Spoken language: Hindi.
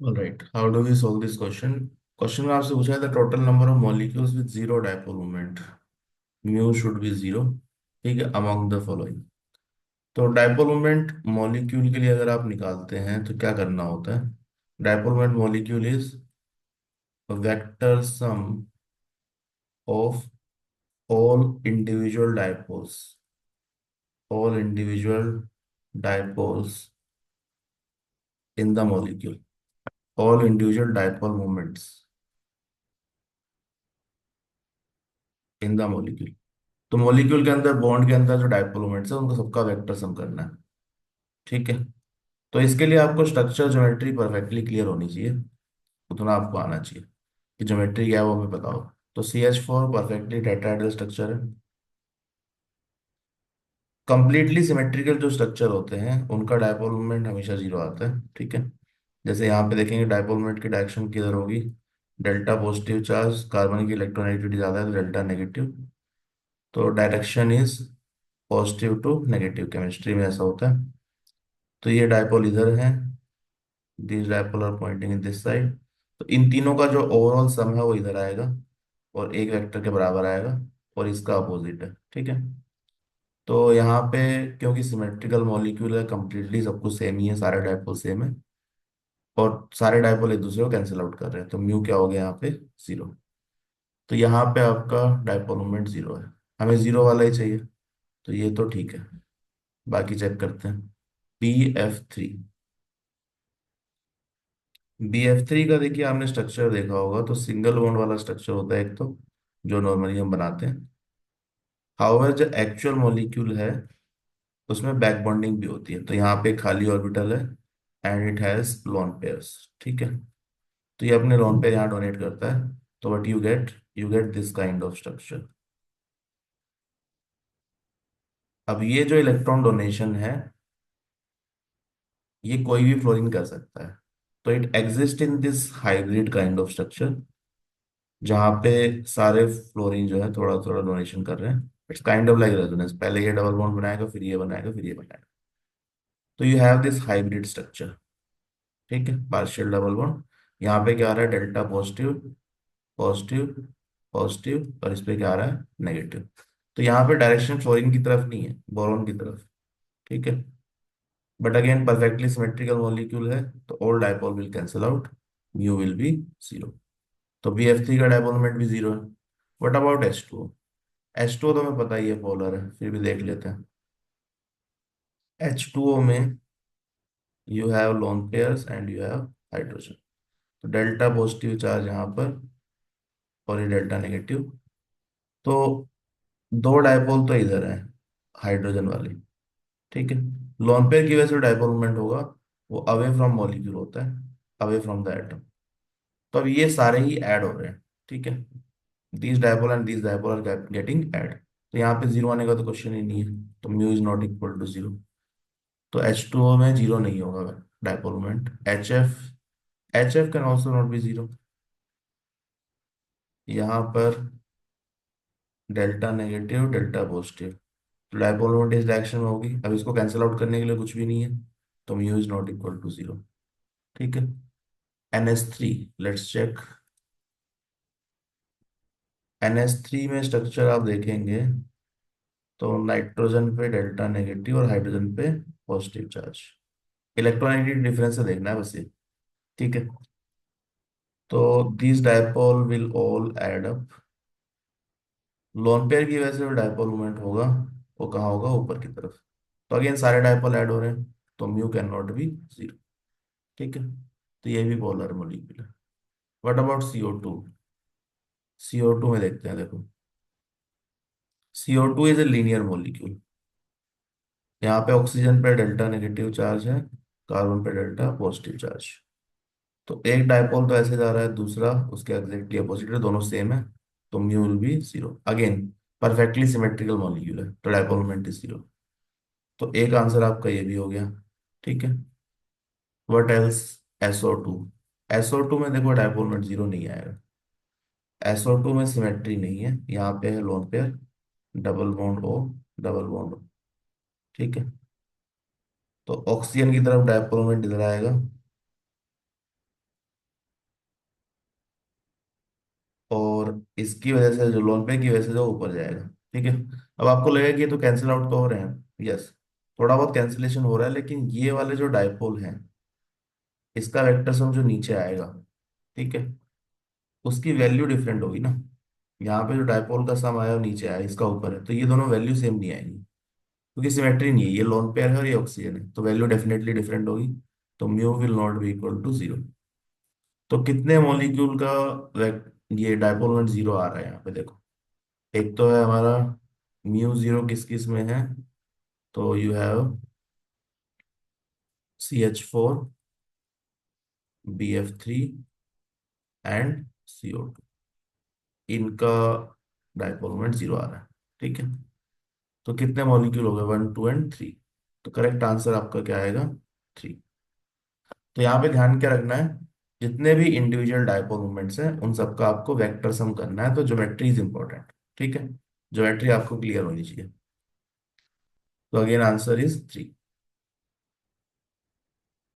Alright, how do we solve this question. Question में आपसे पूछा है the total number of molecules with zero dipole moment, mu should be zero. ठीक है, अमंग द फॉलोइंग। तो डायपोल मोमेंट मॉलिक्यूल के लिए अगर आप निकालते हैं तो क्या करना होता है। Dipole moment molecule is vector sum of all individual dipoles, all individual dipoles in the molecule, all individual dipole moments in the molecule. तो मॉलिक्यूल के अंदर, बॉन्ड के अंदर जो डायपोल मोमेंट्स है उनको सबका वेक्टर सम करना है। ठीक है। तो इसके लिए आपको स्ट्रक्चर ज्योमेट्री परफेक्टली क्लियर होनी चाहिए, उतना आपको आना चाहिए कि ज्योमेट्री क्या है वो हमें बताओ। तो CH4 परफेक्टली टेट्राहेड्रल स्ट्रक्चर है। कंप्लीटली सिमेट्रिकल जो स्ट्रक्चर होते हैं उनका डायपोल मोमेंट हमेशा जीरो आता है। ठीक है। जैसे यहाँ पे देखेंगे डायपोल मोमेंट की डायरेक्शन किधर होगी। डेल्टा पॉजिटिव चार्ज, कार्बन की इलेक्ट्रोनेगेटिविटी ज़्यादा है तो डेल्टा नेगेटिव। तो direction is positive to negative, chemistry में ऐसा होता है। तो ये डायपोल इधर है, this dipole are pointing in this side. तो इन तीनों का जो ओवरऑल सम है वो इधर आएगा और एक वेक्टर के बराबर आएगा, और इसका अपोजिट है। ठीक है। तो यहाँ पे क्योंकि सिमेट्रिकल मॉलिक्यूल है, कंप्लीटली सब कुछ सेम ही है, सारे डायपोल सेम है और सारे डायपोल एक दूसरे को कैंसिल आउट कर रहे हैं, तो म्यू क्या हो गया यहाँ पे, जीरो। तो यहाँ पे आपका डायपोल मोमेंट जीरो है, हमें जीरो वाला ही चाहिए, तो ये तो ठीक है। बाकी चेक करते हैं। BF3, BF3 का देखिए, आपने स्ट्रक्चर देखा होगा तो सिंगल बॉन्ड वाला स्ट्रक्चर होता है एक तो, जो नॉर्मली हम बनाते हैं। हाउएवर जो एक्चुअल मॉलिक्यूल है उसमें बैक बॉन्डिंग भी होती है। तो यहाँ पे खाली ऑर्बिटल है and it has lone pairs. ठीक है। तो ये अपने लोन पेयर यहाँ डोनेट करता है। तो what you get this kind of structure. अब ये जो इलेक्ट्रॉन डोनेशन है ये कोई भी फ्लोरीन कर सकता है। तो it exist in this hybrid kind of structure, जहाँ पे सारे फ्लोरीन जो है थोड़ा थोड़ा डोनेशन कर रहे हैं। It's kind of like resonance, पहले ये डबल बॉन्ड बनाएगा, फिर ये बनाएगा, फिर ये बनाएगा। तो you have this hybrid structure. ठीक है, पार्शियल डबल बॉन्ड। यहाँ पे क्या आ रहा है, डेल्टा पॉजिटिव पॉजिटिव पॉजिटिव, और इस पे क्या आ रहा है, नेगेटिव। तो यहाँ पे डायरेक्शन फ्लोरीन की तरफ नहीं है, बोरोन की तरफ। ठीक है। But again perfectly symmetrical molecule है, तो all dipole will cancel out, mu will be zero. तो BF3 का डायपोल मोमेंट भी जीरो है। What about H2O। H2O तो हमें पता ही है पोलर है, फिर भी देख लेते हैं। H2O में you have lone pairs and you have hydrogen. तो डेल्टा पॉजिटिव चार्ज यहाँ पर और ये डेल्टा नेगेटिव। तो दो डायपोल तो इधर है, हाइड्रोजन वाली। ठीक है। लोन पेयर की वजह से डायपोल मोमेंट होगा, वो अवे फ्रॉम मॉलिक्यूल होता है, अवे फ्रॉम द एटम। तो अब ये सारे ही ऐड हो रहे हैं। ठीक है। These dipole and these dipole are getting add. तो यहाँ पे जीरो आने का तो क्वेश्चन ही नहीं है, तो mu is not equal to zero. तो H2O में जीरो नहीं होगा dipole moment. H F can also not be zero. यहाँ पर डेल्टा नेगेटिव डेल्टा पॉजिटिव, तो डायपोल मोमेंट इस डायरेक्शन में होगी। अब इसको कैंसिल आउट करने के लिए कुछ भी नहीं है, तो mu is not equal to zero. ठीक है। NH3, let's check. NH3 में स्ट्रक्चर आप देखेंगे तो नाइट्रोजन पे डेल्टा नेगेटिव और हाइड्रोजन पे पॉजिटिव चार्ज। इलेक्ट्रॉनिक डिफरेंस से देखना है बस ये। ठीक है। तो this dipole will all add up. Lone pair की वजह से जो डायपोल मोमेंट होगा वो कहाँ होगा, ऊपर की तरफ। तो अगेन सारे डायपोल ऐड हो रहे हैं, तो mu can not be zero. ठीक है। तो ये भी पोलर मॉलिक्यूल है। What about CO2। CO2 में देखते हैं, देखो। CO2 is a linear molecule. यहाँ पे ऑक्सीजन पे डेल्टा नेगेटिव चार्ज है, कार्बन पे डेल्टा पॉजिटिव चार्ज। तो एक डायपोल तो ऐसे जा रहा है, दूसरा उसके एग्जैक्टली अपोजिट है, दोनों सेम है। तो mu will be zero again. Perfectly symmetrical molecule है तो डायपोल मोमेंट इज जीरो। तो एक आंसर आपका ये भी हो गया। ठीक है। What else. SO2। SO2 में देखो डायपोल मोमेंट जीरो नहीं आएगा। SO2 में सिमेट्री नहीं है, यहाँ पे है lone pair, double bond O, double bond O। ठीक है। तो ऑक्सीजन की तरफ डायपोल मोमेंट इधर आएगा, और इसकी वजह से जो लोन पे की वजह से जो ऊपर जाएगा। ठीक है। अब आपको लगेगा कि ये तो कैंसिल आउट तो हो रहे हैं, यस, थोड़ा बहुत कैंसिलेशन हो रहा है, लेकिन ये वाले जो डाइपोल हैं इसका वेक्टर सम जो नीचे आएगा, ठीक है, उसकी वैल्यू डिफरेंट होगी ना। यहाँ पे जो डाइपोल का सम आया वो नीचे आया, इसका ऊपर है, तो ये दोनों वैल्यू सेम नहीं आएंगी, क्योंकि सिमेट्री नहीं है, ये लोन पेयर है और ये ऑक्सीजन है, तो वैल्यू डेफिनेटली डिफरेंट होगी। तो mu will not be equal to zero. तो कितने मॉलिक्यूल का ये डाइपोल मोमेंट जीरो आ रहा है यहाँ पे देखो। एक तो है हमारा म्यू जीरो किस किस में है, तो you have CH4, BF3 and CO2, इनका डाइपोल मोमेंट जीरो आ रहा है। ठीक है। तो कितने मॉलिक्यूल हो गए, 1 2 एंड 3। तो करेक्ट आंसर आपका क्या आएगा, 3। तो यहाँ पे ध्यान क्या रखना है, जितने भी इंडिविजुअल डायपोल मोमेंट्स हैं उन सबका आपको वेक्टर सम करना है, तो ज्योमेट्री इज इंपॉर्टेंट। ठीक है, ज्योमेट्री आपको क्लियर होनी चाहिए। तो अगेन आंसर इज 3।